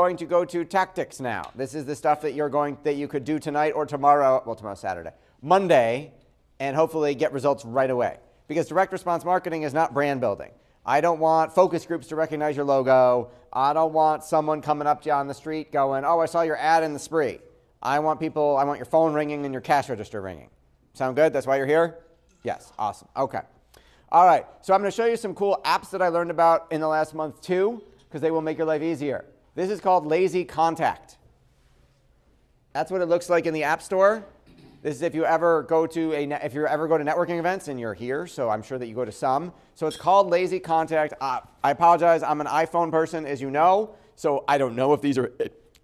going to go to tactics now. This is the stuff that you could do tonight or tomorrow. Well, tomorrow's Saturday, Monday, and hopefully get results right away. Because direct response marketing is not brand building. I don't want focus groups to recognize your logo. I don't want someone coming up to you on the street going, oh, I saw your ad in the spree. I want your phone ringing and your cash register ringing. Sound good? That's why you're here? Yes, awesome. Okay. All right, so I'm going to show you some cool apps that I learned about in the last month too, because they will make your life easier. This is called Lazy Contact. That's what it looks like in the App Store. This is if you ever go to networking events, and you're here, so I'm sure that you go to some. So it's called Lazy Contact. I apologize, I'm an iPhone person, as you know, so I don't know if these are,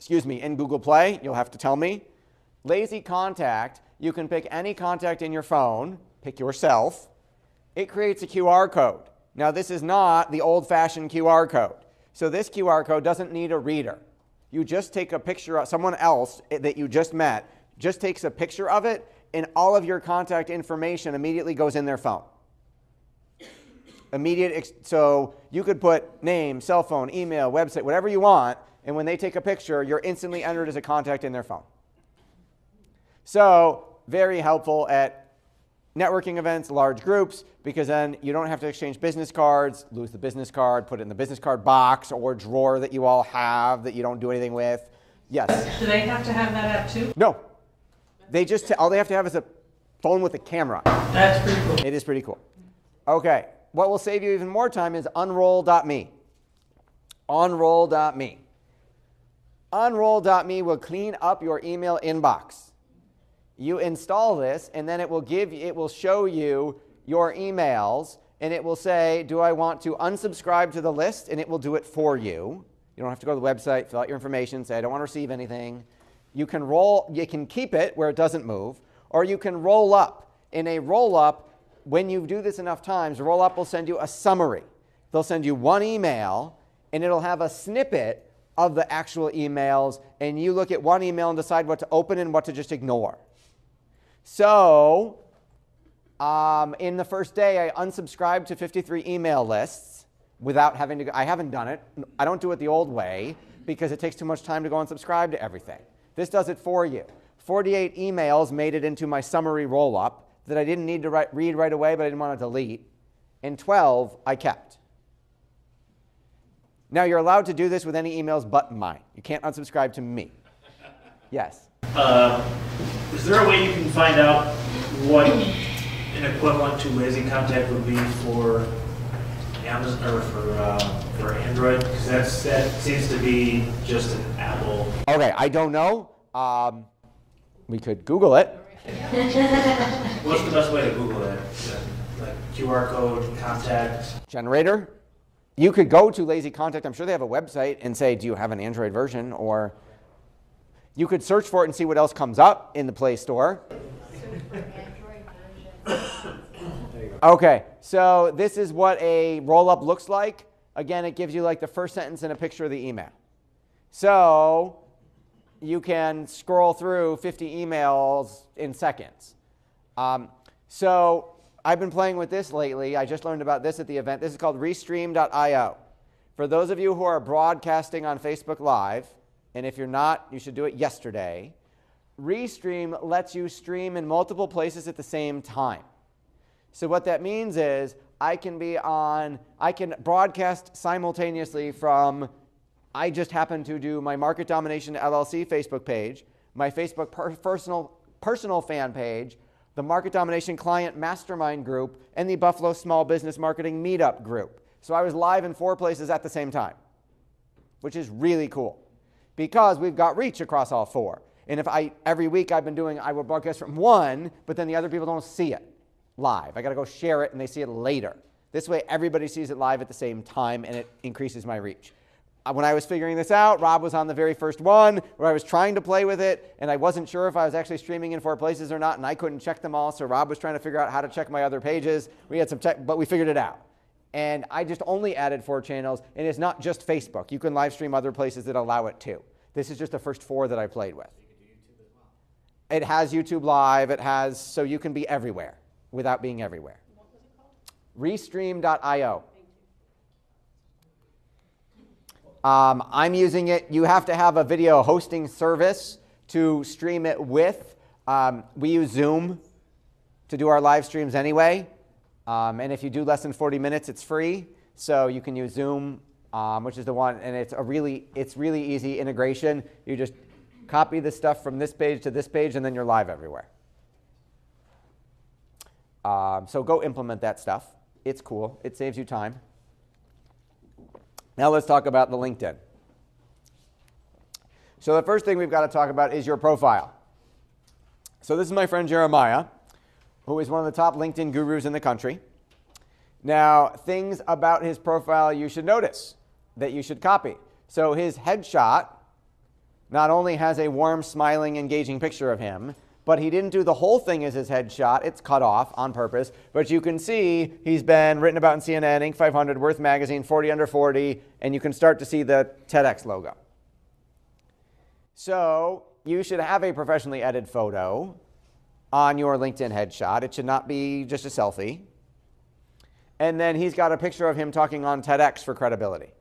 in Google Play. You'll have to tell me. Lazy Contact, you can pick any contact in your phone, pick yourself. It creates a QR code. Now this is not the old-fashioned QR code. So this QR code doesn't need a reader. You just take a picture of someone else that you just met, just takes a picture of it, and all of your contact information immediately goes in their phone. So you could put name, cell phone, email, website, whatever you want, and when they take a picture, you're instantly entered as a contact in their phone. So very helpful at networking events, large groups, because then you don't have to exchange business cards, lose the business card, put it in the business card box or drawer that you all have that you don't do anything with. Yes? Do they have to have that app too? No. All they have to have is a phone with a camera. That's pretty cool. It is pretty cool. Okay. What will save you even more time is Unroll.me. Unroll.me. Unroll.me will clean up your email inbox. You install this, and then it will show you your emails, and it will say, do I want to unsubscribe to the list? And it will do it for you. You don't have to go to the website, fill out your information, say, I don't want to receive anything. You can keep it where it doesn't move, or you can roll up. In a roll-up, when you do this enough times, roll-up will send you a summary. They'll send you one email, and it'll have a snippet of the actual emails, and you look at one email and decide what to open and what to just ignore. So in the first day, I unsubscribed to 53 email lists without having to go. I haven't done it. I don't do it the old way because it takes too much time to go unsubscribe to everything. This does it for you. 48 emails made it into my summary roll-up that I didn't need to read right away, but I didn't want to delete. And 12 I kept. Now, you're allowed to do this with any emails but mine. You can't unsubscribe to me. Yes? Is there a way you can find out what an equivalent to Lazy Contact would be for Amazon or for Android? Because that seems to be just an Apple. Okay, I don't know. We could Google it. What's the best way to Google that? Like QR code, contact? Generator? You could go to Lazy Contact. I'm sure they have a website and say, do you have an Android version? Or you could search for it and see what else comes up in the Play Store. Okay, so this is what a roll-up looks like. Again, it gives you like the first sentence and a picture of the email. So you can scroll through 50 emails in seconds. So I've been playing with this lately. I just learned about this at the event. This is called Restream.io. For those of you who are broadcasting on Facebook Live, and if you're not, you should do it yesterday, Restream lets you stream in multiple places at the same time. So what that means is I can broadcast simultaneously from, I just happen to do my Market Domination L.L.C. Facebook page, my Facebook personal fan page, the Market Domination Client Mastermind group, and the Buffalo Small Business Marketing Meetup group. So I was live in 4 places at the same time, which is really cool because we've got reach across all 4. And if every week I will broadcast from one, but then the other people don't see it live. I got to go share it and they see it later. This way everybody sees it live at the same time and it increases my reach. When I was figuring this out, Rob was on the very first one where I was trying to play with it, and I wasn't sure if I was actually streaming in 4 places or not, and I couldn't check them all, so Rob was trying to figure out how to check my other pages. We had some tech, but we figured it out. And I just only added 4 channels, and it's not just Facebook. You can live stream other places that allow it too. This is just the first 4 that I played with. It has YouTube Live. So you can be everywhere without being everywhere. What was it called? Restream.io. I'm using it. You have to have a video hosting service to stream it with. We use Zoom to do our live streams anyway. And if you do less than 40 minutes, it's free. So you can use Zoom, which is the one, and it's really easy integration. You just copy the stuff from this page to this page, and then you're live everywhere. So go implement that stuff. It's cool. It saves you time. Now let's talk about the LinkedIn. So the first thing we've got to talk about is your profile. So this is my friend Jeremiah, who is one of the top LinkedIn gurus in the country. Now, things about his profile you should notice that you should copy. So his headshot not only has a warm, smiling, engaging picture of him, but he didn't do the whole thing as his headshot. It's cut off on purpose. But you can see he's been written about in CNN, Inc. 500, Worth Magazine, 40 Under 40, and you can start to see the TEDx logo. So you should have a professionally edited photo on your LinkedIn headshot. It should not be just a selfie. And then he's got a picture of him talking on TEDx for credibility.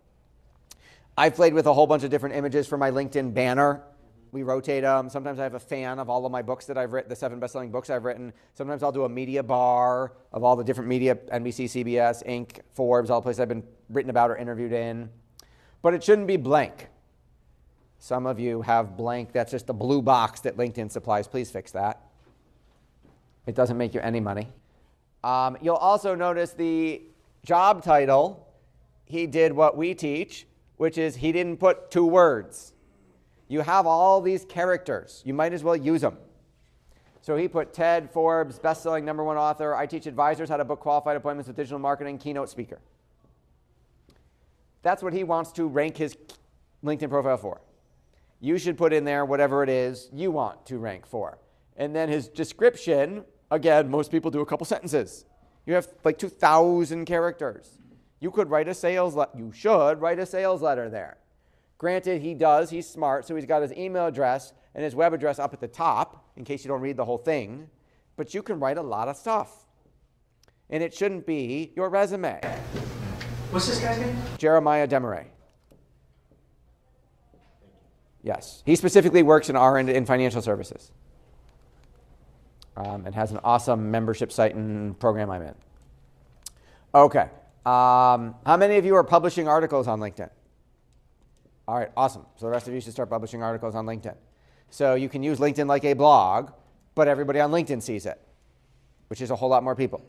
I've played with a whole bunch of different images for my LinkedIn banner. We rotate them. Sometimes I have a fan of all of my books that I've written, the 7 best-selling books I've written. Sometimes I'll do a media bar of all the different media, NBC, CBS, Inc., Forbes, all the places I've been written about or interviewed in. But it shouldn't be blank. Some of you have blank. That's just a blue box that LinkedIn supplies. Please fix that. It doesn't make you any money. You'll also notice the job title. He did what we teach, which is he didn't put 2 words. You have all these characters. You might as well use them. So he put TED, Forbes, best-selling #1 author. I teach advisors how to book qualified appointments with digital marketing, keynote speaker. That's what he wants to rank his LinkedIn profile for. You should put in there whatever it is you want to rank for. And then his description, again, most people do a couple sentences. You have like 2,000 characters. You could write a sales letter. You should write a sales letter there. Granted, he does. He's smart, so he's got his email address and his web address up at the top in case you don't read the whole thing. But you can write a lot of stuff. And it shouldn't be your resume. What's this guy's name? Jeremiah Demaray. Yes. He specifically works in financial services. And has an awesome membership site and program I'm in. Okay. How many of you are publishing articles on LinkedIn? All right, awesome. So the rest of you should start publishing articles on LinkedIn. So you can use LinkedIn like a blog, but everybody on LinkedIn sees it, which is a whole lot more people.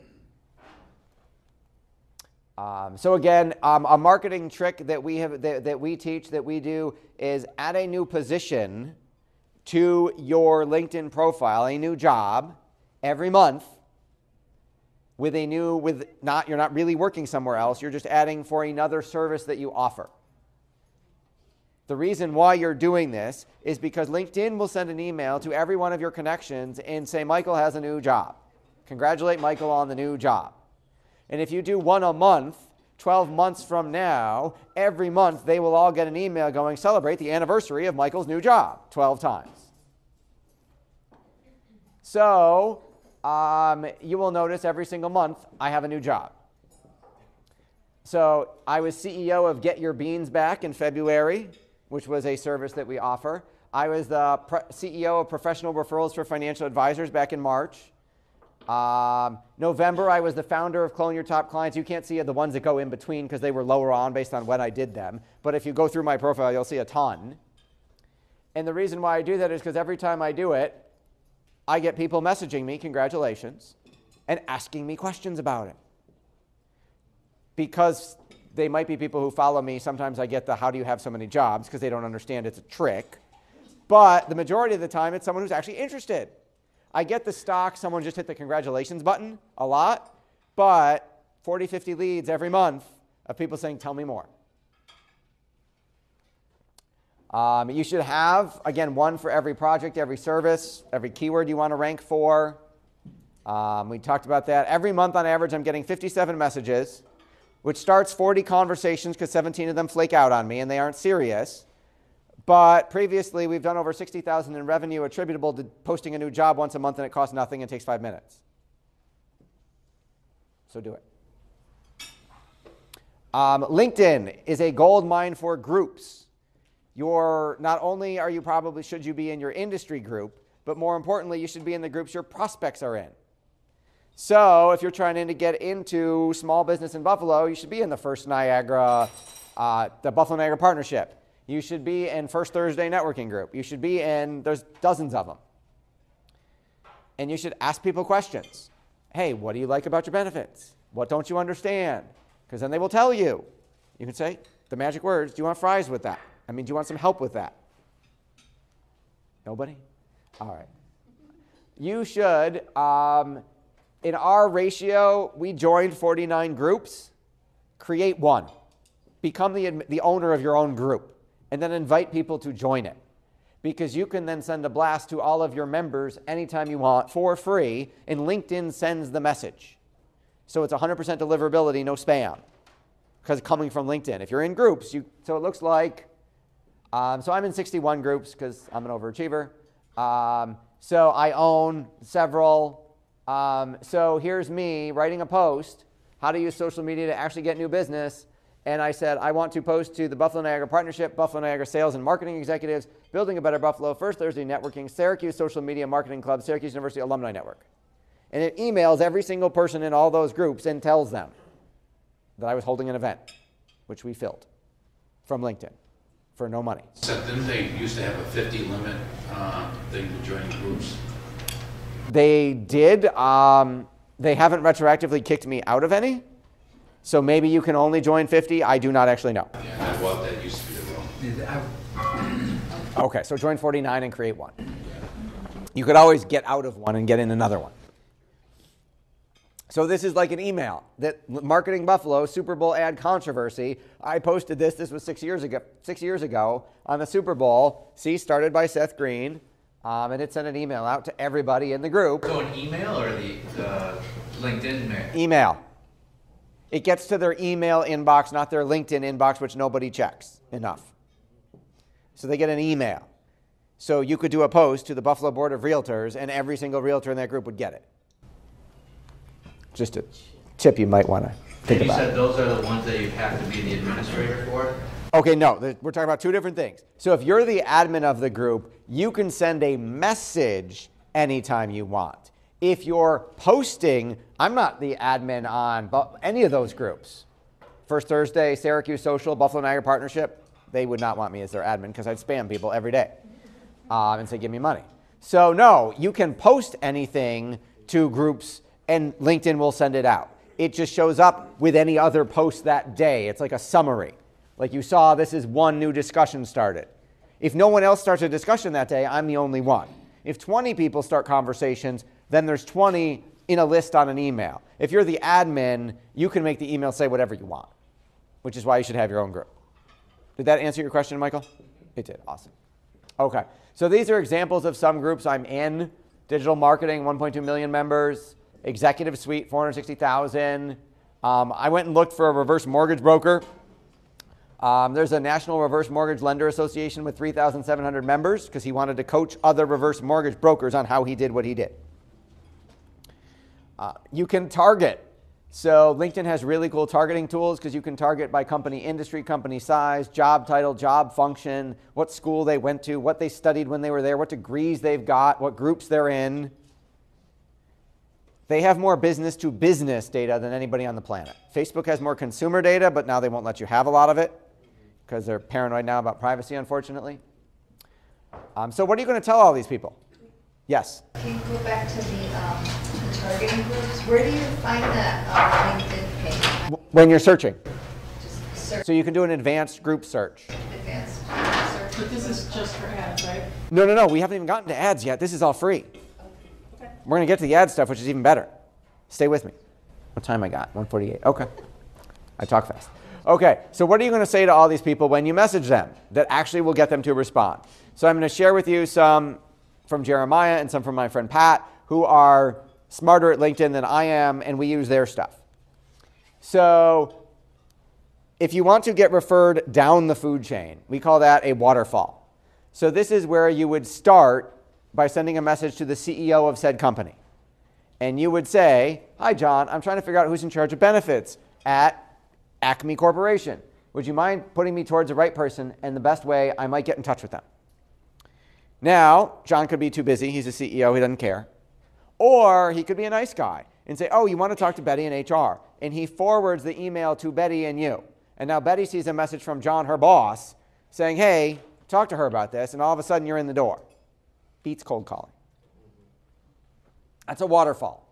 So again, a marketing trick that we teach, that we do, is add a new position to your LinkedIn profile, a new job, every month. You're not really working somewhere else. You're just adding for another service that you offer. The reason why you're doing this is because LinkedIn will send an email to every one of your connections and say, Michael has a new job. Congratulate Michael on the new job. And if you do one a month, 12 months from now, every month they will all get an email going, celebrate the anniversary of Michael's new job, 12 times. So you will notice every single month I have a new job. So I was CEO of Get Your Beans Back in February, which was a service that we offer. I was the CEO of Professional Referrals for Financial Advisors back in March. November, I was the founder of Clone Your Top Clients. You can't see the ones that go in between because they were lower on based on when I did them. But if you go through my profile, you'll see a ton. And the reason why I do that is because every time I do it, I get people messaging me, congratulations, and asking me questions about it. Because they might be people who follow me. Sometimes I get the how do you have so many jobs because they don't understand it's a trick. But the majority of the time, it's someone who's actually interested. I get the stock, someone just hit the congratulations button a lot, but 40, 50 leads every month of people saying, tell me more. You should have, again, one for every project, every service, every keyword you want to rank for. We talked about that. Every month on average, I'm getting 57 messages, which starts 40 conversations because 17 of them flake out on me and they aren't serious. But previously, we've done over $60,000 in revenue attributable to posting a new job once a month, and it costs nothing and takes 5 minutes. So do it. LinkedIn is a gold mine for groups. Not only are you probably, should you be in your industry group, but more importantly, you should be in the groups your prospects are in. So if you're trying to get into small business in Buffalo, you should be in the First Niagara, the Buffalo Niagara Partnership. You should be in First Thursday Networking Group. You should be in, there's dozens of them. And you should ask people questions. Hey, what do you like about your benefits? What don't you understand? Because then they will tell you. You can say the magic words, do you want fries with that? Do you want some help with that? Nobody? All right. You should, in our ratio, we joined 49 groups. Create one. Become the owner of your own group. And then invite people to join it. Because you can then send a blast to all of your members anytime you want for free, and LinkedIn sends the message. So it's 100% deliverability, no spam, because it's coming from LinkedIn. If you're in groups, so it looks like, so I'm in 61 groups because I'm an overachiever. So I own several. So here's me writing a post, how to use social media to actually get new business. And I said, I want to post to the Buffalo Niagara Partnership, Buffalo Niagara Sales and Marketing Executives, Building a Better Buffalo, First Thursday Networking, Syracuse Social Media Marketing Club, Syracuse University Alumni Network. And it emails every single person in all those groups and tells them that I was holding an event, which we filled from LinkedIn for no money. Seth, didn't they used to have a 50 limit thing to join groups? They did. They haven't retroactively kicked me out of any. So maybe you can only join 50. I do not actually know. Yeah, that used to be the rule. Okay, so join 49 and create one. You could always get out of one and get in another one. So this is like an email that Marketing Buffalo Super Bowl ad controversy. I posted this. This was 6 years ago on the Super Bowl. See, started by Seth Greene, and it sent an email out to everybody in the group. So an email or the LinkedIn mail? Email. It gets to their email inbox, not their LinkedIn inbox, which nobody checks enough. So they get an email. So you could do a post to the Buffalo Board of Realtors, and every single realtor in that group would get it. Just a tip you might want to think about. You said those are the ones that you have to be the administrator for? Okay, no. We're talking about two different things. So if you're the admin of the group, you can send a message anytime you want. If you're posting, I'm not the admin on any of those groups. First Thursday, Syracuse Social, Buffalo Niagara Partnership, they would not want me as their admin because I'd spam people every day and say, give me money. So no, you can post anything to groups and LinkedIn will send it out. It just shows up with any other post that day. It's like a summary. Like you saw, this is one new discussion started. If no one else starts a discussion that day, I'm the only one. If 20 people start conversations, then there's 20 in a list on an email. If you're the admin, you can make the email say whatever you want, which is why you should have your own group. Did that answer your question, Michael? It did. Awesome. Okay. So these are examples of some groups I'm in. Digital marketing, 1.2 million members. Executive suite, 460,000. I went and looked for a reverse mortgage broker. There's a National Reverse Mortgage Lender Association with 3,700 members because he wanted to coach other reverse mortgage brokers on how he did what he did. You can target. So LinkedIn has really cool targeting tools because you can target by company industry, company size, job title, job function, what school they went to, what they studied when they were there, what degrees they've got, what groups they're in. They have more business-to-business data than anybody on the planet. Facebook has more consumer data, but now they won't let you have a lot of it because they're paranoid now about privacy, unfortunately. So what are you going to tell all these people? Yes? Can you go back to the targeting groups? Where do you find that LinkedIn page? When you're searching. Just search. So you can do an advanced group search. Advanced search. But this is just for ads, right? No. We haven't even gotten to ads yet. This is all free. Okay. We're going to get to the ad stuff, which is even better. Stay with me. What time I got? 1:48. Okay. I talk fast. Okay, so what are you going to say to all these people when you message them that actually will get them to respond? So I'm going to share with you some from Jeremiah and some from my friend Pat, who are smarter at LinkedIn than I am, and we use their stuff. So if you want to get referred down the food chain, we call that a waterfall. So this is where you would start by sending a message to the CEO of said company. And you would say, hi, John, I'm trying to figure out who's in charge of benefits at Acme Corporation. Would you mind putting me towards the right person and the best way I might get in touch with them? Now, John could be too busy. He's a CEO. He doesn't care. Or he could be a nice guy and say, oh, you want to talk to Betty in HR. And he forwards the email to Betty and you. And now Betty sees a message from John, her boss, saying, hey, talk to her about this. And all of a sudden, you're in the door. Beats cold calling. That's a waterfall.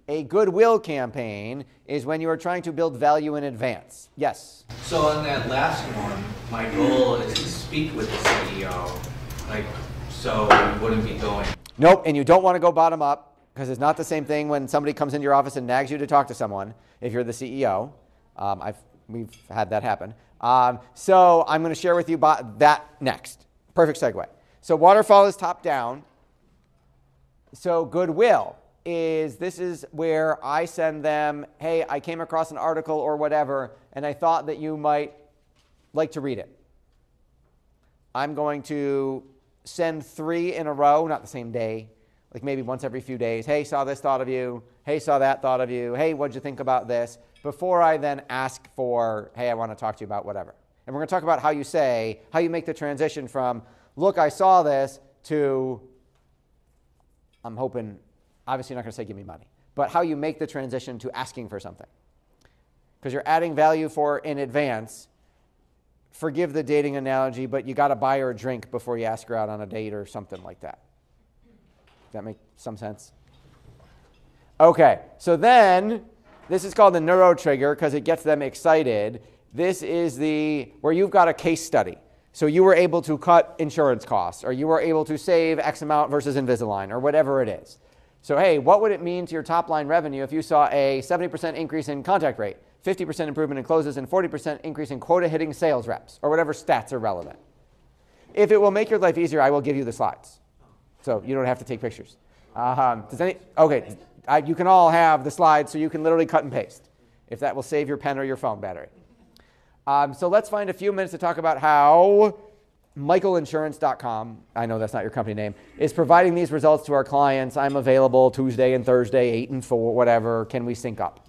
A goodwill campaign is when you are trying to build value in advance. Yes? So on that last one, my goal is to speak with the CEO, so we wouldn't be going. Nope, and you don't want to go bottom up because it's not the same thing when somebody comes into your office and nags you to talk to someone if you're the CEO. We've had that happen. So I'm going to share with you that next. Perfect segue. So waterfall is top down. So goodwill this is where I send them, hey, I came across an article or whatever, and I thought that you might like to read it. I'm going to send 3 in a row, not the same day, like maybe once every few days. Hey, saw this, thought of you. Hey, saw that, thought of you. Hey, what'd you think about this? Before I then ask for, hey, I want to talk to you about whatever. And we're going to talk about how you make the transition from, look, I saw this, to, I'm hoping, obviously you're not going to say give me money, but how you make the transition to asking for something. Because you're adding value in advance. Forgive the dating analogy, but you got to buy her a drink before you ask her out on a date or something like that. Does that make some sense? Okay, so then this is called the neuro trigger because it gets them excited. This is where you've got a case study. So you were able to cut insurance costs, or you were able to save X amount versus Invisalign, or whatever it is. So hey, what would it mean to your top line revenue if you saw a 70% increase in contact rate, 50% improvement in closes, and 40% increase in quota hitting sales reps, or whatever stats are relevant? If it will make your life easier, I will give you the slides. So you don't have to take pictures. You can all have the slides so you can literally cut and paste, if that will save your pen or your phone battery. So let's find a few minutes to talk about how michaelinsurance.com, I know that's not your company name, is providing these results to our clients. I'm available Tuesday and Thursday, 8 and 4, whatever. Can we sync up?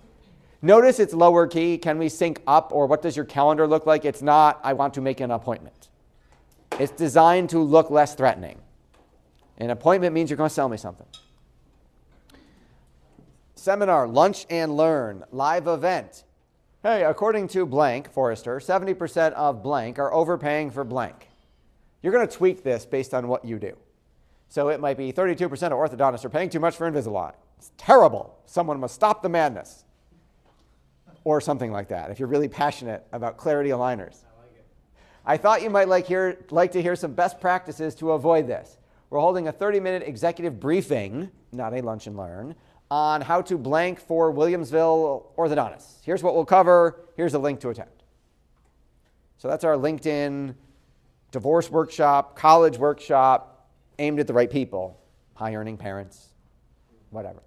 Notice it's lower key. Can we sync up? Or what does your calendar look like? It's not, I want to make an appointment. It's designed to look less threatening. An appointment means you're going to sell me something. Seminar, lunch and learn, live event. Hey, according to blank, Forrester, 70% of blank are overpaying for blank. You're going to tweak this based on what you do. So it might be 32% of orthodontists are paying too much for Invisalign. It's terrible. Someone must stop the madness. Or something like that, if you're really passionate about clarity aligners. I thought you might like to hear some best practices to avoid this. We're holding a 30-minute executive briefing, not a lunch and learn, on how to blank for Williamsville orthodontists. Here's what we'll cover. Here's a link to attend. So that's our LinkedIn divorce workshop, college workshop, aimed at the right people, high-earning parents, whatever.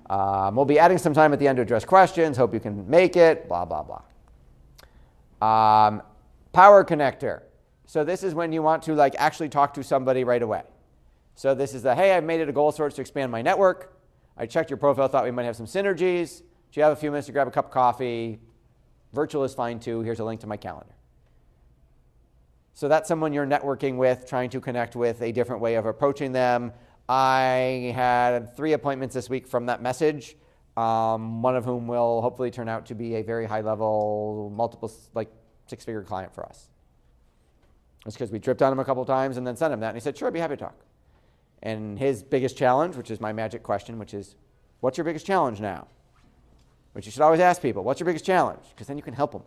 We'll be adding some time at the end to address questions. Hope you can make it, blah, blah, blah. Power connector. So this is when you want to actually talk to somebody right away. So this is hey, I've made it a goal source to expand my network. I checked your profile, thought we might have some synergies. Do you have a few minutes to grab a cup of coffee? Virtual is fine too. Here's a link to my calendar. So that's someone you're networking with, trying to connect with, a different way of approaching them. I had 3 appointments this week from that message, one of whom will hopefully turn out to be a very high-level, multiple, 6-figure client for us. It's because we dripped on him a couple times and then sent him that, and he said, sure, I'd be happy to talk. And his biggest challenge, which is my magic question, which is, what's your biggest challenge now? Which you should always ask people, what's your biggest challenge? Because then you can help them.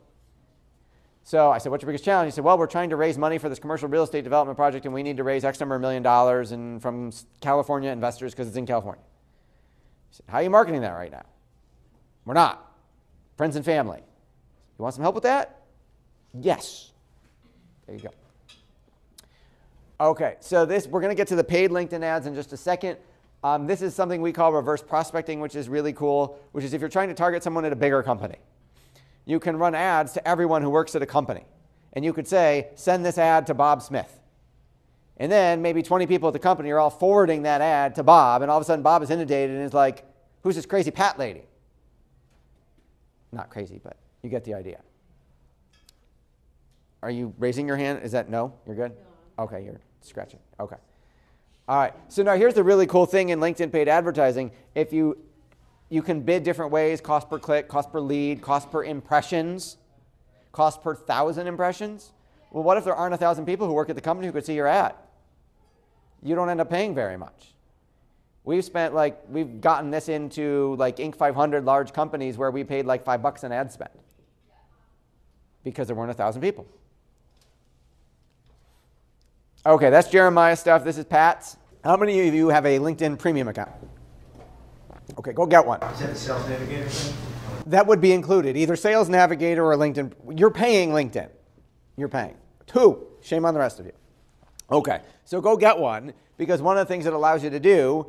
So I said, what's your biggest challenge? He said, well, we're trying to raise money for this commercial real estate development project, and we need to raise X number of $1 million from California investors because it's in California. I said, how are you marketing that right now? We're not. Friends and family. You want some help with that? Yes. There you go. Okay, so we're going to get to the paid LinkedIn ads in just a second. This is something we call reverse prospecting, which is really cool, which is if you're trying to target someone at a bigger company. You can run ads to everyone who works at a company. And you could say, send this ad to Bob Smith. And then maybe 20 people at the company are all forwarding that ad to Bob, and all of a sudden Bob is inundated and is like, who's this crazy Pat lady? Not crazy, but you get the idea. Are you raising your hand? Is that no? You're good? No. Okay, you're scratching. Okay. All right. So now here's the really cool thing in LinkedIn paid advertising. If you can bid different ways, cost per click, cost per lead, cost per impressions, cost per 1,000 impressions. Well, what if there aren't 1,000 people who work at the company who could see your ad? You don't end up paying very much. We've gotten this into like Inc. 500 large companies where we paid like $5 an ad spend because there weren't 1,000 people. Okay, that's Jeremiah's stuff. This is Pat's. How many of you have a LinkedIn premium account? Okay, go get one. Is that the Sales Navigator thing? That would be included, either Sales Navigator or LinkedIn. You're paying LinkedIn. You're paying. 2. Shame on the rest of you. Okay, so go get one, because one of the things it allows you to do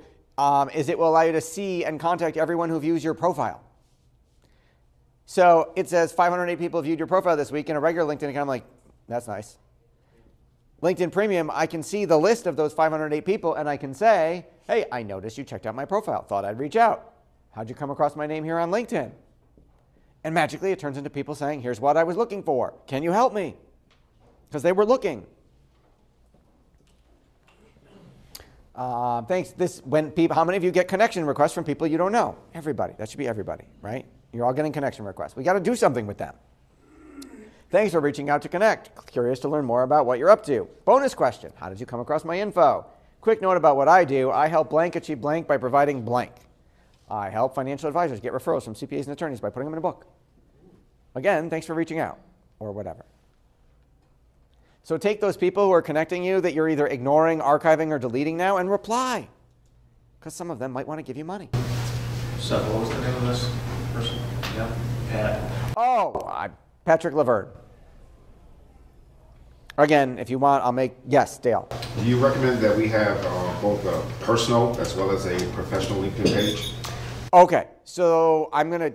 is it will allow you to see and contact everyone who views your profile. So it says 508 people viewed your profile this week. In a regular LinkedIn account, I'm like, that's nice. LinkedIn Premium, I can see the list of those 508 people, and I can say, hey, I noticed you checked out my profile. Thought I'd reach out. How'd you come across my name here on LinkedIn? And magically, it turns into people saying, here's what I was looking for. Can you help me? Because they were looking. Thanks. How many of you get connection requests from people you don't know? Everybody. That should be everybody, right? You're all getting connection requests. We got to do something with them. Thanks for reaching out to connect. Curious to learn more about what you're up to. Bonus question. How did you come across my info? Quick note about what I do. I help blank achieve blank by providing blank. I help financial advisors get referrals from CPAs and attorneys by putting them in a book. Again, thanks for reaching out, or whatever. So take those people who are connecting you that you're either ignoring, archiving, or deleting now and reply. Because some of them might want to give you money. So what was the name of this person? Yeah, Pat. Oh, Patrick Laverne. Again, if you want, I'll make, yes, Dale. Do you recommend that we have both a personal as well as a professional LinkedIn page? Okay, so I'm going to,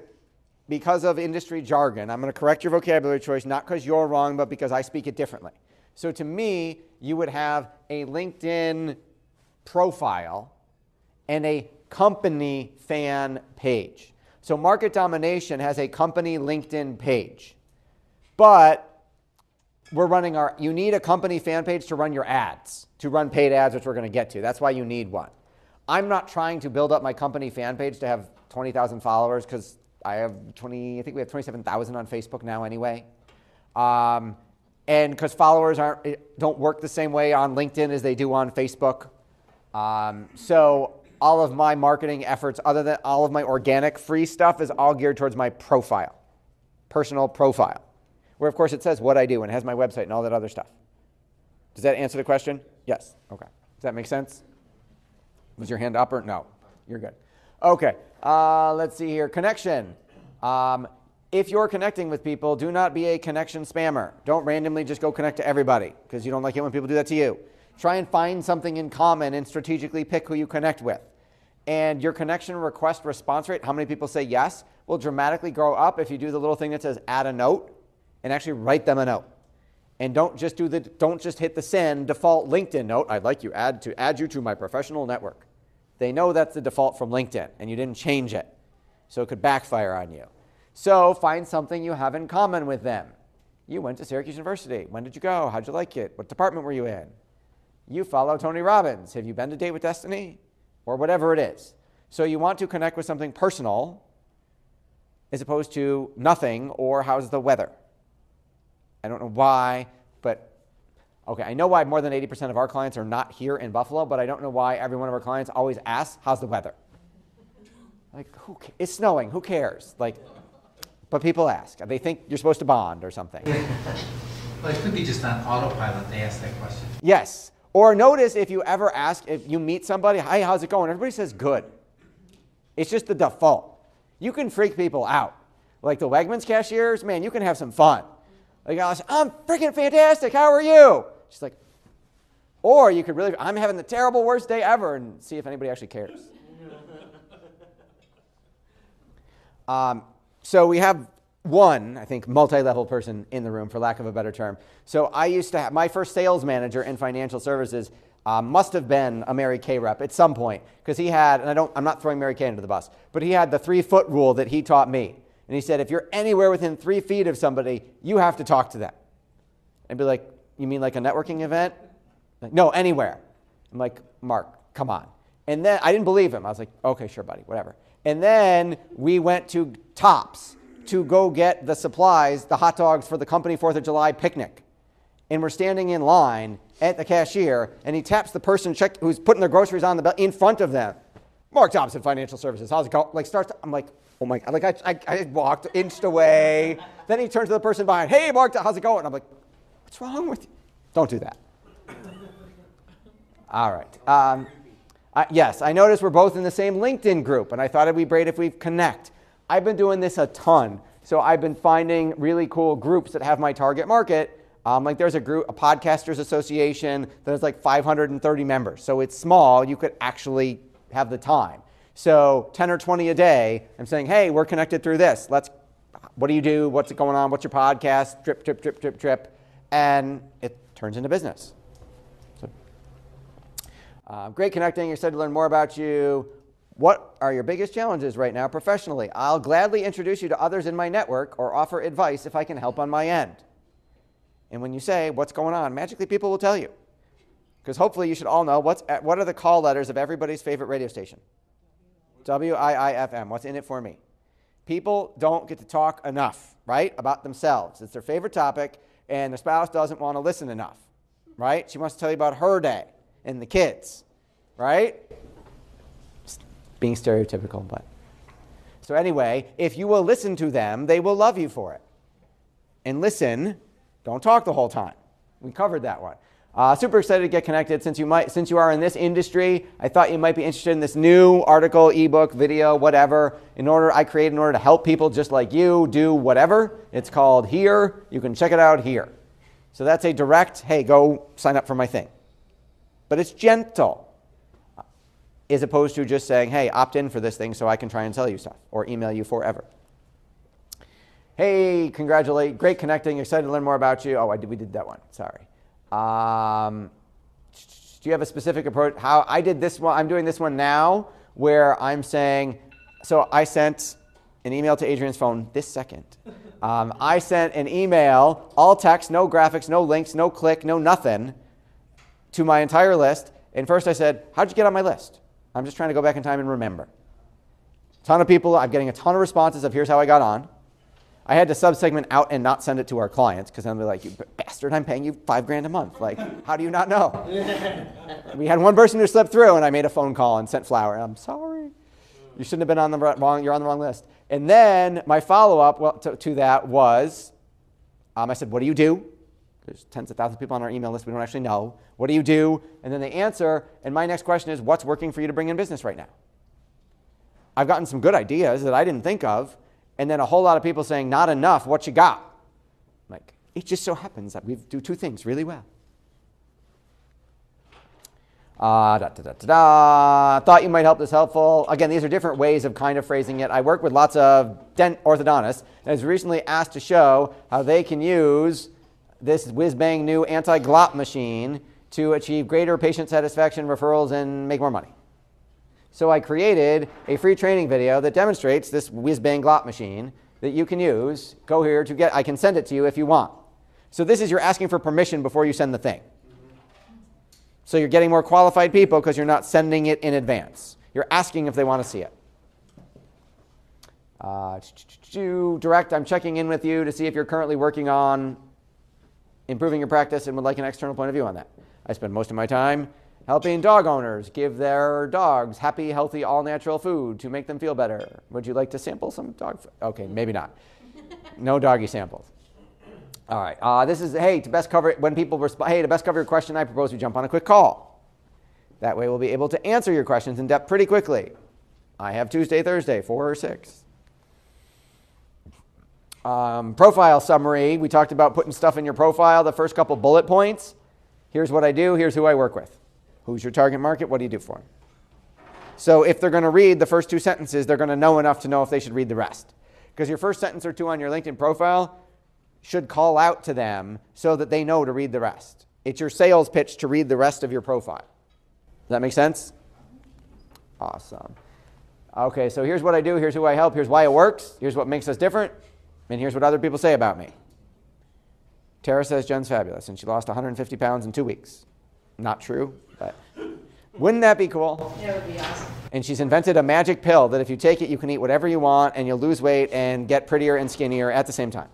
because of industry jargon, I'm going to correct your vocabulary choice, not because you're wrong, but because I speak it differently. So to me, you would have a LinkedIn profile and a company fan page. So Market Domination has a company LinkedIn page. But you need a company fan page to run your ads, to run paid ads, which we're going to get to. That's why you need one. I'm not trying to build up my company fan page to have 20,000 followers because I think we have 27,000 on Facebook now anyway. And because followers don't work the same way on LinkedIn as they do on Facebook. So all of my marketing efforts, other than all of my organic free stuff, is all geared towards my profile, personal profile, where of course it says what I do and it has my website and all that other stuff. Does that answer the question? Yes. Okay. Does that make sense? Was your hand up or no? You're good. Okay. Let's see here. Connection. If you're connecting with people, do not be a connection spammer. Don't randomly just go connect to everybody because you don't like it when people do that to you. Try and find something in common and strategically pick who you connect with. And your connection request response rate, how many people say yes, will dramatically grow up if you do the little thing that says add a note and actually write them a note. And don't just hit the send default LinkedIn note. I'd like you to add you to my professional network. They know that's the default from LinkedIn and you didn't change it. So it could backfire on you. So find something you have in common with them. You went to Syracuse University. When did you go? How'd you like it? What department were you in? You follow Tony Robbins. Have you been to Date with Destiny? Or whatever it is. So you want to connect with something personal as opposed to nothing or how's the weather. I don't know why, but okay, I know why more than 80% of our clients are not here in Buffalo, but I don't know why every one of our clients always asks, how's the weather? Like, it's snowing, who cares? But people ask. They think you're supposed to bond or something. Well, it could be just on autopilot they ask that question. Yes. Or notice if you ever ask, if you meet somebody, hi, how's it going? Everybody says good. It's just the default. You can freak people out. Like the Wegmans cashiers, man, you can have some fun. Like, I'm freaking fantastic. How are you? She's like, or you could really, I'm having the terrible worst day ever, and see if anybody actually cares. So we have one, I think, multi-level person in the room, for lack of a better term. So I used to have, my first sales manager in financial services must have been a Mary Kay rep at some point, because he had, and I'm not throwing Mary Kay under the bus, but he had the 3-foot rule that he taught me. And he said, if you're anywhere within 3 feet of somebody, you have to talk to them. And be like, you mean like a networking event? Like, no, anywhere. I'm like, Mark, come on. And then I didn't believe him. I was like, okay, sure, buddy, whatever. And then we went to Tops to go get the supplies, the hot dogs for the company 4th of July picnic. And we're standing in line at the cashier, and he taps the person who's putting their groceries on the belt in front of them. Mark Thompson, Financial Services. How's it going? Like I'm like, oh my God. Like I walked, inched away. Then he turns to the person behind. Hey, Mark, how's it going? I'm like, what's wrong with you? Don't do that. All right. Yes, I noticed we're both in the same LinkedIn group, and I thought it'd be great if we connect. I've been doing this a ton. So I've been finding really cool groups that have my target market. Like there's a group, a podcasters association that has like 530 members. So it's small. You could actually have the time. So 10 or 20 a day, I'm saying, hey, we're connected through this. What do you do? What's going on? What's your podcast? Drip, drip, drip, drip, drip. And it turns into business. So, great connecting. You're excited to learn more about you. What are your biggest challenges right now professionally? I'll gladly introduce you to others in my network or offer advice if I can help on my end. And when you say, what's going on, magically people will tell you. Because hopefully you should all know what are the call letters of everybody's favorite radio station? WIIFM. What's in it for me? People don't get to talk enough, right, about themselves. It's their favorite topic, and the spouse doesn't want to listen enough, right? She wants to tell you about her day and the kids, right? Just being stereotypical, but. So anyway, if you will listen to them, they will love you for it. And listen, don't talk the whole time. We covered that one. Super excited to get connected. Since you are in this industry, I thought you might be interested in this new article, ebook, video, whatever. I created in order to help people just like you do whatever. It's called Here. You can check it out here. So that's a direct, hey, go sign up for my thing. But it's gentle, as opposed to just saying, hey, opt in for this thing so I can try and sell you stuff or email you forever. Hey, great connecting. Excited to learn more about you. Oh, we did that one. Sorry. Do you have a specific approach? How I did this one, I'm doing this one now where I'm saying, so I sent an email to Adrian's phone this second. I sent an email, all text, no graphics, no links, no click, no nothing, to my entire list. And first I said, how'd you get on my list? I'm just trying to go back in time and remember. A ton of people, I'm getting a ton of responses of here's how I got on. I had to sub-segment out and not send it to our clients because I'm like, you bastard, I'm paying you $5,000 a month. Like, how do you not know? We had one person who slipped through, and I made a phone call and sent flour. I'm sorry. You shouldn't have been on the wrong, you're on the wrong list. And then my follow-up to that was, I said, what do you do? There's tens of thousands of people on our email list we don't actually know. What do you do? And then they answer, and my next question is, what's working for you to bring in business right now? I've gotten some good ideas that I didn't think of. And then a whole lot of people saying, not enough, what you got? Like, it just so happens that we do two things really well. Thought you might help this helpful. Again, these are different ways of kind of phrasing it. I work with lots of orthodontists, and I was recently asked to show how they can use this whiz-bang new anti-glop machine to achieve greater patient satisfaction, referrals, and make more money. So I created a free training video that demonstrates this whiz-bang glop machine that you can use. Go here to get, I can send it to you if you want. So this is you're asking for permission before you send the thing. So you're getting more qualified people because you're not sending it in advance. You're asking if they want to see it. Direct, I'm checking in with you to see if you're currently working on improving your practice and would like an external point of view on that. I spend most of my time helping dog owners give their dogs happy, healthy, all-natural food to make them feel better. Would you like to sample some dog food? Okay, maybe not. No doggy samples. All right. This is, hey, to best cover it, when people respond, hey, to best cover your question, I propose we jump on a quick call. That way we'll be able to answer your questions in depth pretty quickly. I have Tuesday, Thursday, 4 or 6. Profile summary. We talked about putting stuff in your profile, the first couple bullet points. Here's what I do. Here's who I work with. Who's your target market? What do you do for them? So if they're going to read the first 2 sentences, they're going to know enough to know if they should read the rest. Because your first sentence or 2 on your LinkedIn profile should call out to them so that they know to read the rest. It's your sales pitch to read the rest of your profile. Does that make sense? Awesome. Okay, so here's what I do, here's who I help, here's why it works, here's what makes us different, and here's what other people say about me. Tara says Jen's fabulous, and she lost 150 pounds in 2 weeks. Not true, but wouldn't that be cool? Yeah, it would be awesome. And she's invented a magic pill that if you take it, you can eat whatever you want, and you'll lose weight and get prettier and skinnier at the same time.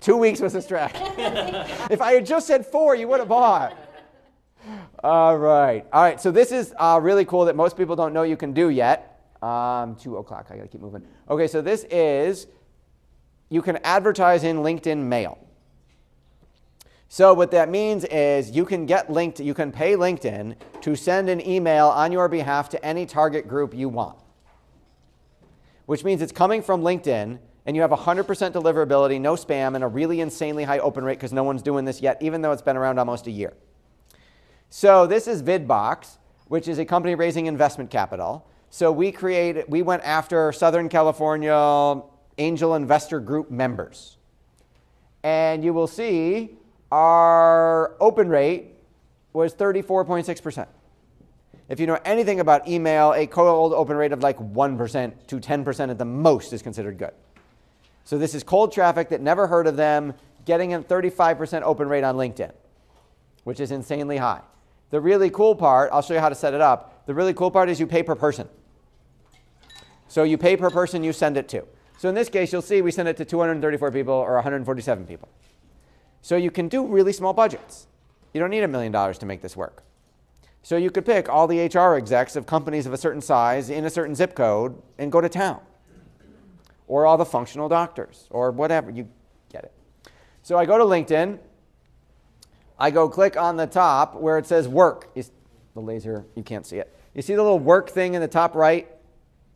2 weeks was a stretch. If I had just said 4, you would have bought. All right, so this is really cool that most people don't know you can do yet. 2 o'clock, I gotta keep moving. Okay, so this is, you can advertise in LinkedIn Mail. So what that means is you can pay LinkedIn to send an email on your behalf to any target group you want. Which means it's coming from LinkedIn, and you have 100% deliverability, no spam, and a really insanely high open rate because no one's doing this yet, even though it's been around almost a year. So this is VidBox, which is a company raising investment capital. So we went after Southern California angel investor group members. And you will see our open rate was 34.6%. If you know anything about email, a cold open rate of like 1% to 10% at the most is considered good. So this is cold traffic that never heard of them, getting a 35% open rate on LinkedIn, which is insanely high. The really cool part, I'll show you how to set it up. The really cool part is you pay per person. So you pay per person you send it to. So in this case, you'll see we send it to 234 people or 147 people. So you can do really small budgets. You don't need $1 million to make this work. So you could pick all the HR execs of companies of a certain size in a certain zip code and go to town. Or all the functional doctors, or whatever, you get it. So I go to LinkedIn, I go click on the top where it says work. The laser, you can't see it. You see the little work thing in the top right?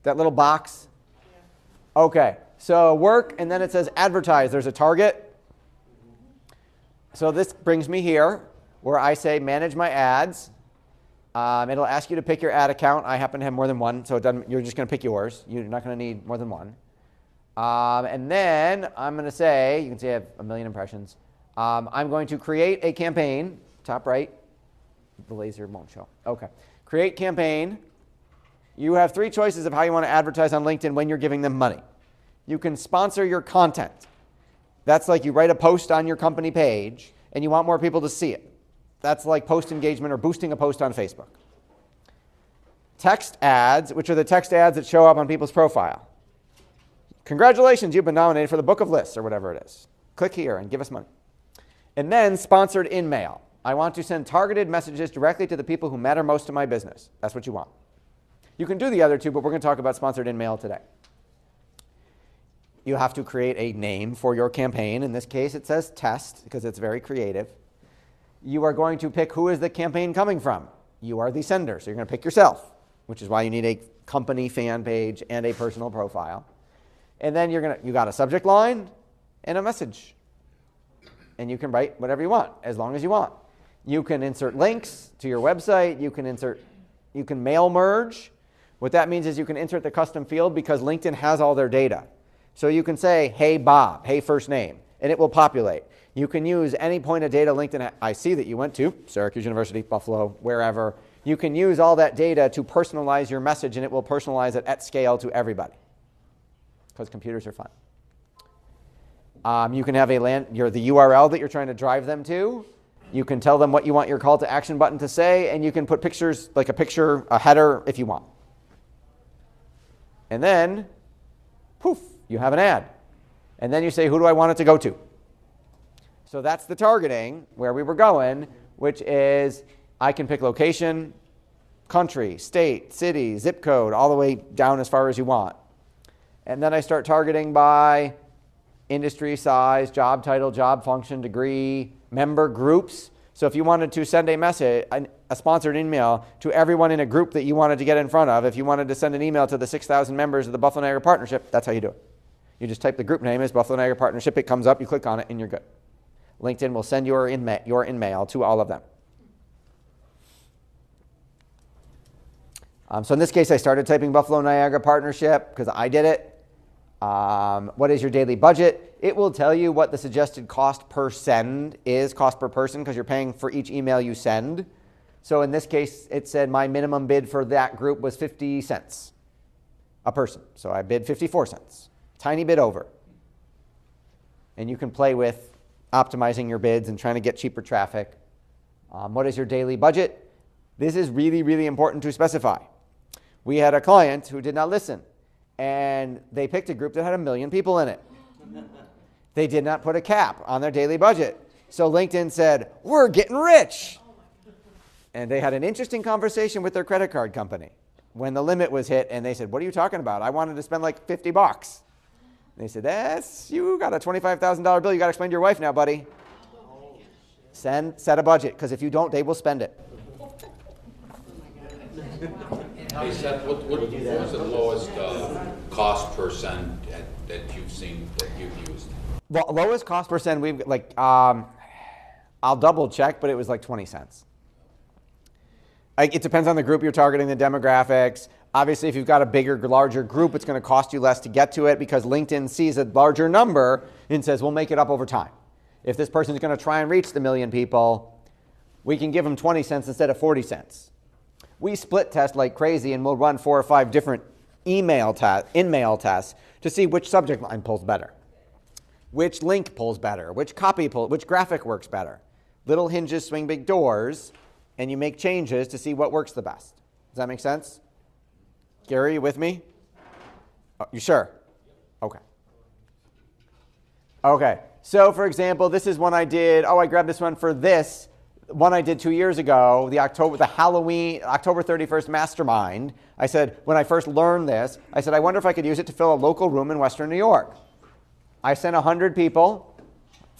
That little box? Yeah. Okay, so work, and then it says advertise. There's a target. So this brings me here where I say manage my ads. It'll ask you to pick your ad account. I happen to have more than one, so you're just going to pick yours. You're not going to need more than one. And then I'm going to say, you can see I have 1 million impressions. I'm going to create a campaign, top right. The laser won't show. Okay. Create campaign. You have 3 choices of how you want to advertise on LinkedIn when you're giving them money. You can sponsor your content. That's like you write a post on your company page and you want more people to see it. That's like post engagement or boosting a post on Facebook. Text ads, which are the text ads that show up on people's profile. Congratulations, you've been nominated for the book of lists or whatever it is. Click here and give us money. And then sponsored in mail. I want to send targeted messages directly to the people who matter most to my business. That's what you want. You can do the other two, but we're going to talk about sponsored in mail today. You have to create a name for your campaign. In this case, it says test because it's very creative. You are going to pick who is the campaign coming from. You are the sender, so you're going to pick yourself, which is why you need a company fan page and a personal profile. And then you got a subject line and a message. And you can write whatever you want, as long as you want. You can insert links to your website. You can mail merge. What that means is you can insert the custom field because LinkedIn has all their data. So you can say, hey Bob, hey first name, and it will populate. You can use any point of data LinkedIn. I see that you went to Syracuse University, Buffalo, wherever. You can use all that data to personalize your message, and it will personalize it at scale to everybody because computers are fun. You can have the URL that you're trying to drive them to. You can tell them what you want your call to action button to say, and you can put pictures, like a picture, a header, if you want. And then, poof, you have an ad. And then you say, who do I want it to go to? So that's the targeting, where we were going, which is I can pick location, country, state, city, zip code, all the way down as far as you want. And then I start targeting by industry size, job title, job function, degree, member groups. So if you wanted to send a message, a sponsored email to everyone in a group that you wanted to get in front of, if you wanted to send an email to the 6,000 members of the Buffalo Niagara Partnership, that's how you do it. You just type the group name as Buffalo Niagara Partnership, it comes up, you click on it, and you're good. LinkedIn will send your in-mail to all of them. So in this case, I started typing Buffalo Niagara Partnership because I did it. What is your daily budget? It will tell you what the suggested cost per send is, cost per person, because you're paying for each email you send. So in this case, it said my minimum bid for that group was 50 cents a person. So I bid 54 cents, tiny bit over. And you can play with optimizing your bids and trying to get cheaper traffic. What is your daily budget? This is really, really important to specify. We had a client who did not listen, and they picked a group that had 1 million people in it. They did not put a cap on their daily budget. So LinkedIn said, we're getting rich. And they had an interesting conversation with their credit card company when the limit was hit, and they said, what are you talking about? I wanted to spend like $50. They said, you got a $25,000 bill. You got to explain to your wife now, buddy. Set a budget, because if you don't, they will spend it. Hey Seth, what was the lowest cost per send that you've seen, that you've used? Well, lowest cost per send, we've like, I'll double check, but it was like 20 cents. It depends on the group you're targeting, the demographics. Obviously, if you've got a bigger, larger group, it's going to cost you less to get to it because LinkedIn sees a larger number and says, we'll make it up over time. If this person's going to try and reach the 1 million people, we can give them 20 cents instead of 40 cents. We split test like crazy, and we'll run 4 or 5 different in-mail tests to see which subject line pulls better, which link pulls better, which copy pulls, which graphic works better. Little hinges swing big doors, and you make changes to see what works the best. Does that make sense? Gary, you with me? Oh, you sure? Okay. Okay. So, for example, this is one I did. Oh, I grabbed this one for this one I did 2 years ago, the Halloween, October 31st Mastermind. I said, when I first learned this, I said, I wonder if I could use it to fill a local room in Western New York. I sent 100 people,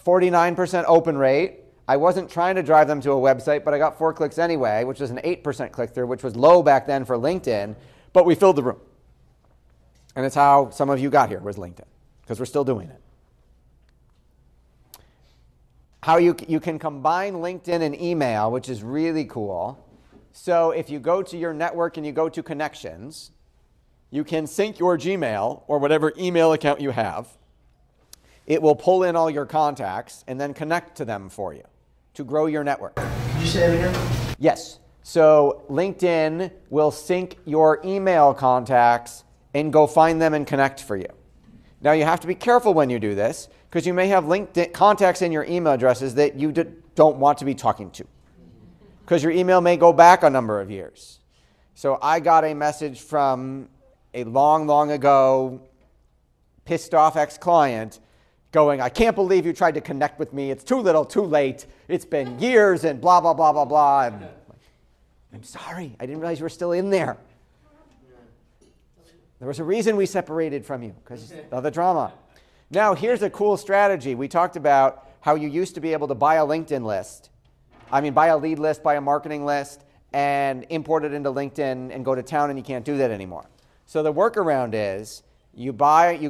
49% open rate. I wasn't trying to drive them to a website, but I got 4 clicks anyway, which was an 8% click-through, which was low back then for LinkedIn, but we filled the room. And it's how some of you got here, was LinkedIn, because we're still doing it. How you can combine LinkedIn and email, which is really cool. So if you go to your network and you go to connections, you can sync your Gmail or whatever email account you have. It will pull in all your contacts and then connect to them for you to grow your network. Could you say that again? Yes. So LinkedIn will sync your email contacts and go find them and connect for you. Now you have to be careful when you do this because you may have LinkedIn contacts in your email addresses that you don't want to be talking to because your email may go back a number of years. So I got a message from a long, long ago pissed off ex-client going, I can't believe you tried to connect with me. It's too little, too late. It's been years and blah, blah, blah, blah, blah. I'm sorry. I didn't realize you were still in there. There was a reason we separated from you because of the drama. Now, here's a cool strategy. We talked about how you used to be able to buy a LinkedIn list. Buy a lead list, buy a marketing list, and import it into LinkedIn and go to town, and you can't do that anymore. So the workaround is you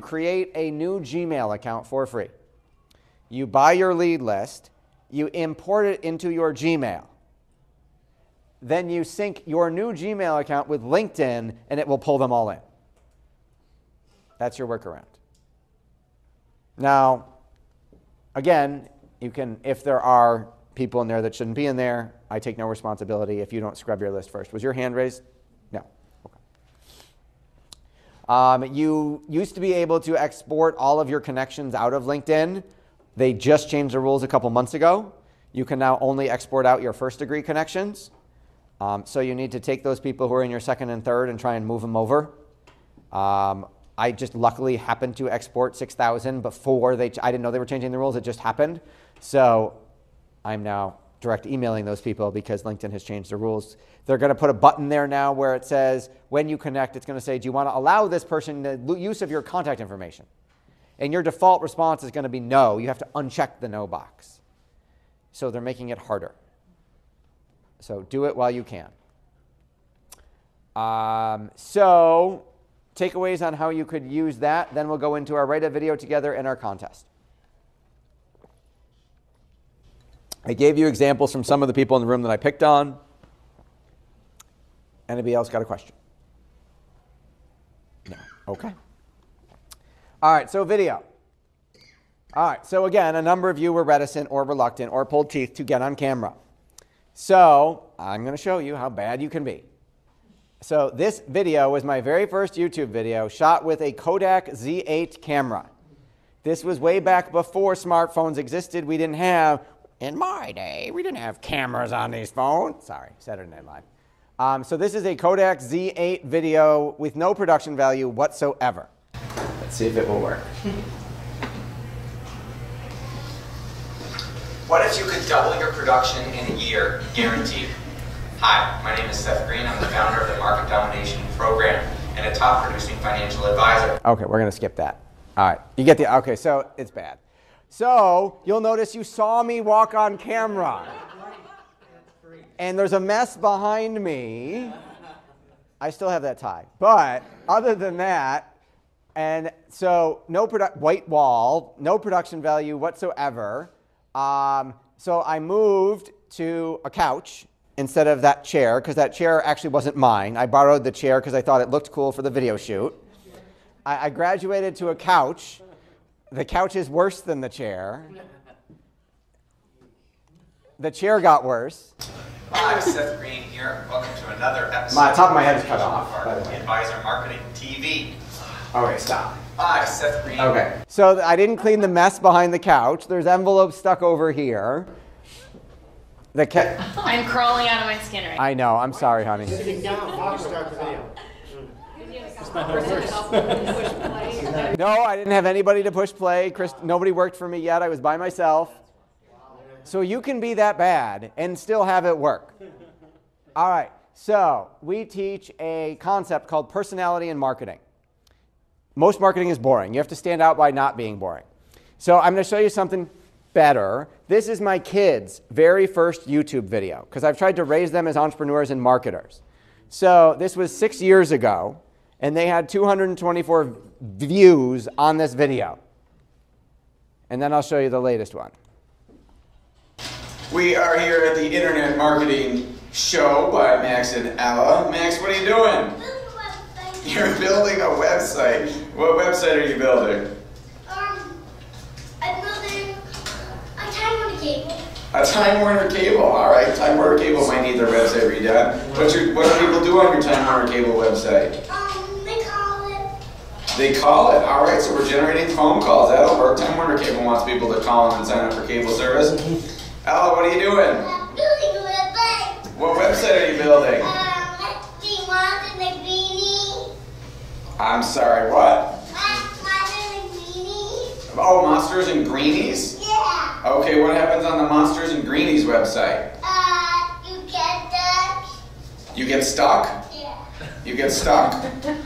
create a new Gmail account for free. You buy your lead list, you import it into your Gmail. Then you sync your new Gmail account with LinkedIn, and it will pull them all in. That's your workaround. Now, again, you can, if there are people in there that shouldn't be in there, I take no responsibility if you don't scrub your list first. Was your hand raised? No. Okay. You used to be able to export all of your connections out of LinkedIn. They just changed the rules a couple months ago. You can now only export out your first degree connections. So you need to take those people who are in your second and third and try and move them over. I just luckily happened to export 6,000 before I didn't know they were changing the rules. It just happened. So I'm now direct emailing those people because LinkedIn has changed the rules. They're going to put a button there now where it says, when you connect, it's going to say, do you want to allow this person the use of your contact information? And your default response is going to be no. You have to uncheck the no box. So they're making it harder. So do it while you can. So takeaways on how you could use that. Then we'll go into our write a video together and our contest. I gave you examples from some of the people in the room that I picked on. Anybody else got a question? No. Okay. All right, so video. All right, so again, a number of you were reticent or reluctant or pulled teeth to get on camera. So I'm going to show you how bad you can be. So this video was my very first YouTube video shot with a Kodak Z8 camera. This was way back before smartphones existed. We didn't have, in my day, we didn't have cameras on these phones. Sorry, Saturday Night Live. So this is a Kodak Z8 video with no production value whatsoever. Let's see if it will work. What if you could double your production in a year, guaranteed? Hi, my name is Seth Greene. I'm the founder of the Market Domination Program and a top producing financial advisor. Okay, we're going to skip that. All right, you get the, okay, so it's bad. So you'll notice you saw me walk on camera. And there's a mess behind me. I still have that tie. But other than that, and so no white wall, no production value whatsoever. So I moved to a couch instead of that chair, because that chair actually wasn't mine. I borrowed the chair because I thought it looked cool for the video shoot. I graduated to a couch. The couch is worse than the chair. The chair got worse. Hi, Seth Greene here. Welcome to another episode. My top of my head is cut off, by the way. Advisor Marketing TV. Okay, stop. Hi, Seth Greene. Okay, so I didn't clean the mess behind the couch. There's envelopes stuck over here. I'm crawling out of my skin right now. I know. I'm sorry, honey. No, I didn't have anybody to push play. Nobody worked for me yet. I was by myself. So you can be that bad and still have it work. All right. So we teach a concept called personality in marketing. Most marketing is boring. You have to stand out by not being boring. So I'm going to show you something better. This is my kids' very first YouTube video because I've tried to raise them as entrepreneurs and marketers. So this was 6 years ago, and they had 224 views on this video. And then I'll show you the latest one. We are here at the Internet Marketing Show by Max and Ella. Max, what are you doing? You're building a website. What website are you building? I'm building a Time Warner cable. A Time Warner cable. All right, Time Warner cable might need their website redone. What do people do on your Time Warner cable website? They call it. They call it. All right, so we're generating phone calls. That'll work. Time Warner cable wants people to call in and sign up for cable service. Ella, what are you doing? I'm building a website. What website are you building? I'm sorry, what? Oh, Monsters and Greenies? Yeah. Okay, what happens on the Monsters and Greenies website? You get stuck. You get stuck? Yeah. You get stuck?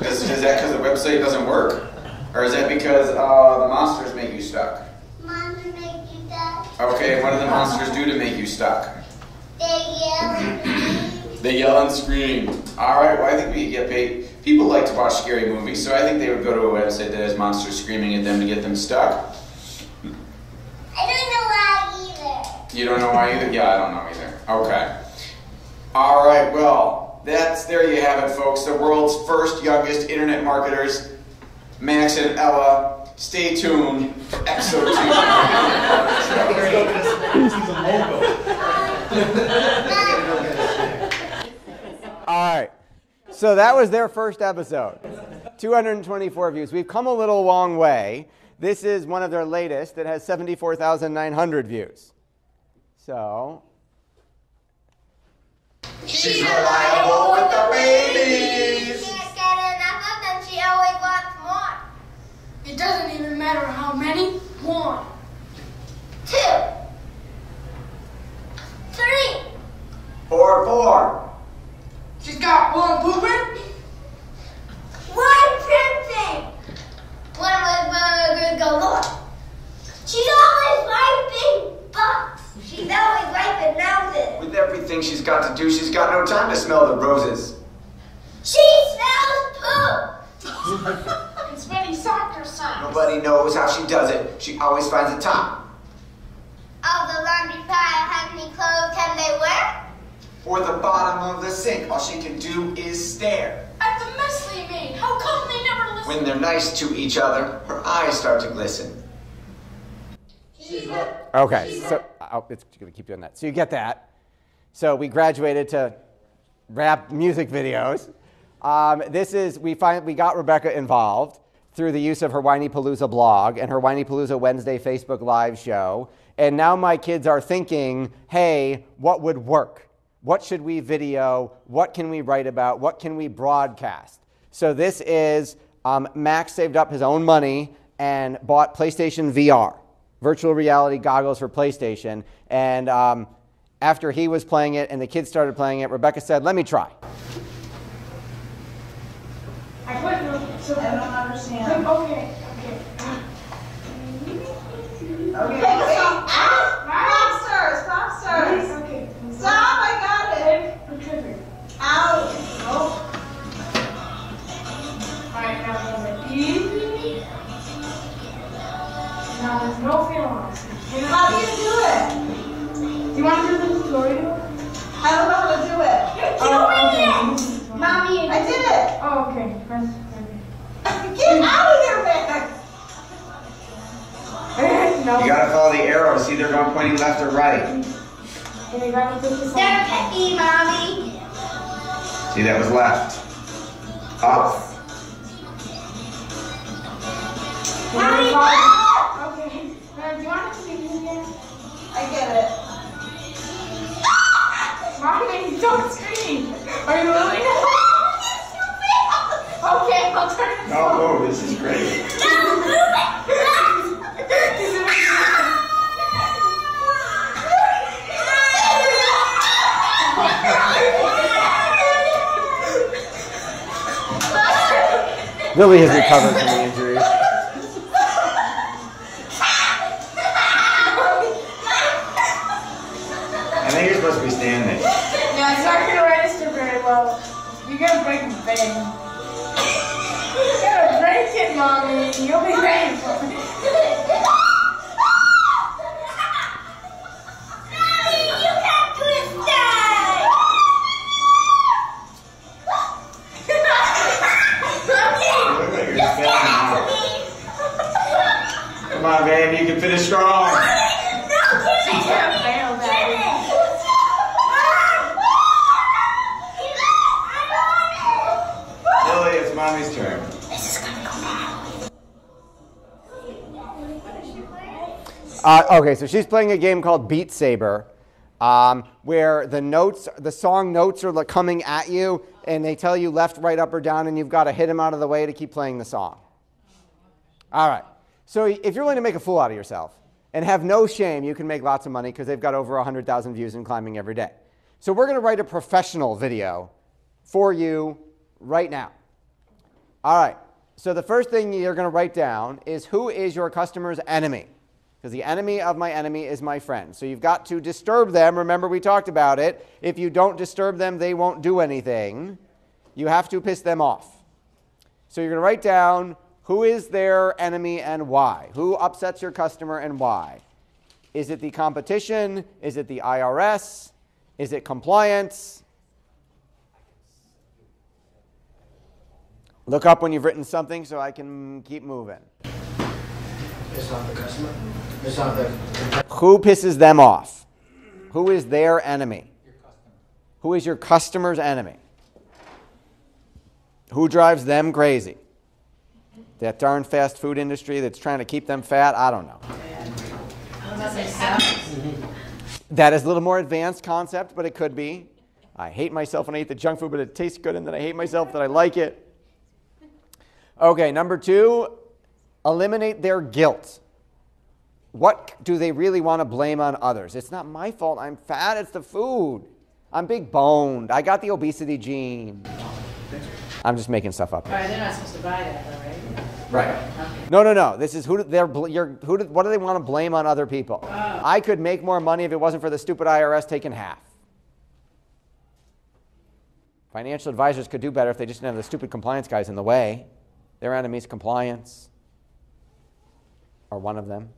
Is that because the website doesn't work? Or is that because the monsters make you stuck? Monsters make you stuck. Okay, what do the monsters do to make you stuck? They yell and scream. They yell and scream. All right, well, I think we get paid. People like to watch scary movies, so I think they would go to a website that has monsters screaming at them to get them stuck. I don't know why either. You don't know why either? Yeah, I don't know either. Okay. All right, well, there you have it, folks. The world's first youngest internet marketers, Max and Ella. Stay tuned for episode 2. All right. So that was their first episode. 224 views. We've come a little long way. This is one of their latest. It has 74,900 views. So. She's reliable with the babies. She can't get enough of them. She always wants more. It doesn't even matter how many. 1, 2, 3. 4. She's got 1 pooping. 1 printing. 1 was galore. She's always wiping butts. She's always wiping noses. With everything she's got to do, she's got no time to smell the roses. She smells poop. It's many soccer signs. Nobody knows how she does it. She always finds the time. Of the laundry pile, how many clothes can they wear? Or the bottom of the sink. All she can do is stare. At the mess they made. How come they never listen? When they're nice to each other, her eyes start to glisten. Okay, so it's going to keep doing that. So you get that. So we graduated to rap music videos. We got Rebecca involved through the use of her Whiny Palooza blog and her Whiny Palooza Wednesday Facebook Live show. And now my kids are thinking, hey, what would work? What should we video? What can we write about? What can we broadcast? So this is Max saved up his own money and bought PlayStation VR, virtual reality goggles for PlayStation. And after he was playing it and the kids started playing it, Rebecca said, let me try. I don't understand. Okay. Pop stars. Okay. Stop, I got it. Ow. Oh. Alright, now go easy. Now there's no feeling. How do you do it? Do you want to do the tutorial? I don't know how to do it. Oh, okay. Mommy, I did it. Oh, okay. Get out of there, man. No. You gotta follow the arrows. See, they're going pointing left or right. And you gotta put this on. They're picky, Mommy. See, that was left. Up. Mommy, no! Okay. Do you want to see this again? I get it. Mommy, don't scream. Are you willing? Okay, I'll turn it off. Oh, this is great. Lily has recovered from the injury. I think you're supposed to be standing. Yeah, it's not gonna register very well. You're gonna break the thing. You're gonna break it, Mommy. You'll be paying for it. Come on, babe, you can finish strong. She can't fail that. Lily, it's mommy's turn. This is gonna go bad. Okay, so she's playing a game called Beat Saber, where the song notes are coming at you, and they tell you left, right, up, or down, and you've got to hit them out of the way to keep playing the song. All right. So if you're willing to make a fool out of yourself and have no shame, you can make lots of money because they've got over 100,000 views and climbing every day. So we're going to write a professional video for you right now. All right. So the first thing you're going to write down is who is your customer's enemy? Because the enemy of my enemy is my friend. So you've got to disturb them. Remember, we talked about it. If you don't disturb them, they won't do anything. You have to piss them off. So you're going to write down who is their enemy and why. Who upsets your customer and why? Is it the competition? Is it the IRS? Is it compliance? Look up when you've written something so I can keep moving. Piss off the customer? Piss off the... Who pisses them off? Who is their enemy? Your customer. Who is your customer's enemy? Who drives them crazy? That darn fast food industry that's trying to keep them fat? I don't know. That is a little more advanced concept, but it could be. I hate myself when I eat the junk food, but it tastes good, and then I hate myself that I like it. Okay, number 2, eliminate their guilt. What do they really want to blame on others? It's not my fault I'm fat, it's the food. I'm big boned. I got the obesity gene. I'm just making stuff up. All right, they're not supposed to buy that, though, right? Right. Okay. No. This is what do they want to blame on other people? Oh. I could make more money if it wasn't for the stupid IRS taking half. Financial advisors could do better if they just didn't have the stupid compliance guys in the way. Their enemy's compliance, or one of them.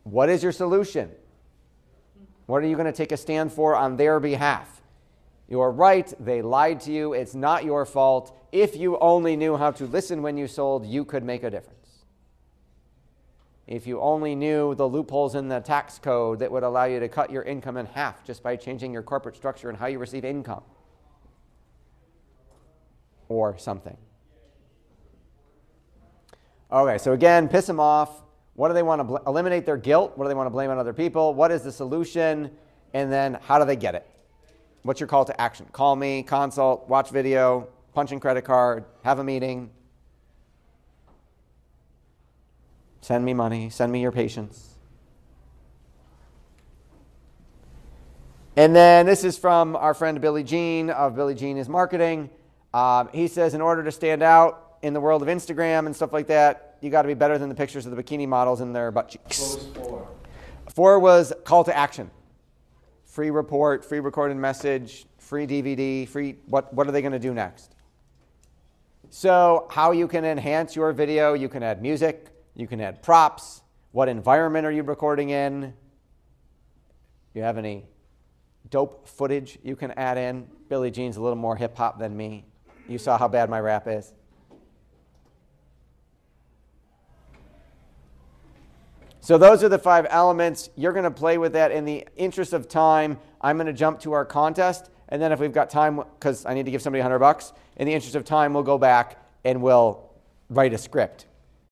What is your solution? What are you going to take a stand for on their behalf? You're right, they lied to you, it's not your fault. If you only knew how to listen when you sold, you could make a difference. If you only knew the loopholes in the tax code that would allow you to cut your income in half just by changing your corporate structure and how you receive income. Or something. Okay, so again, piss them off. What do they want to eliminate their guilt? What do they want to blame on other people? What is the solution? And then how do they get it? What's your call to action? Call me, consult, watch video, punch in credit card, have a meeting. Send me money, send me your patience. And then this is from our friend Billy Jean of Billy Jean is Marketing. He says, in order to stand out in the world of Instagram and stuff like that, you got to be better than the pictures of the bikini models in their butt cheeks. What was 4? 4 was call to action. Free report, free recorded message, free DVD, free, what are they going to do next? So how you can enhance your video, you can add music, you can add props. What environment are you recording in? You have any dope footage you can add in? Billie Jean's a little more hip hop than me. You saw how bad my rap is. So those are the 5 elements. You're going to play with that. In the interest of time, I'm going to jump to our contest. And then if we've got time, because I need to give somebody $100, in the interest of time, we'll go back and we'll write a script.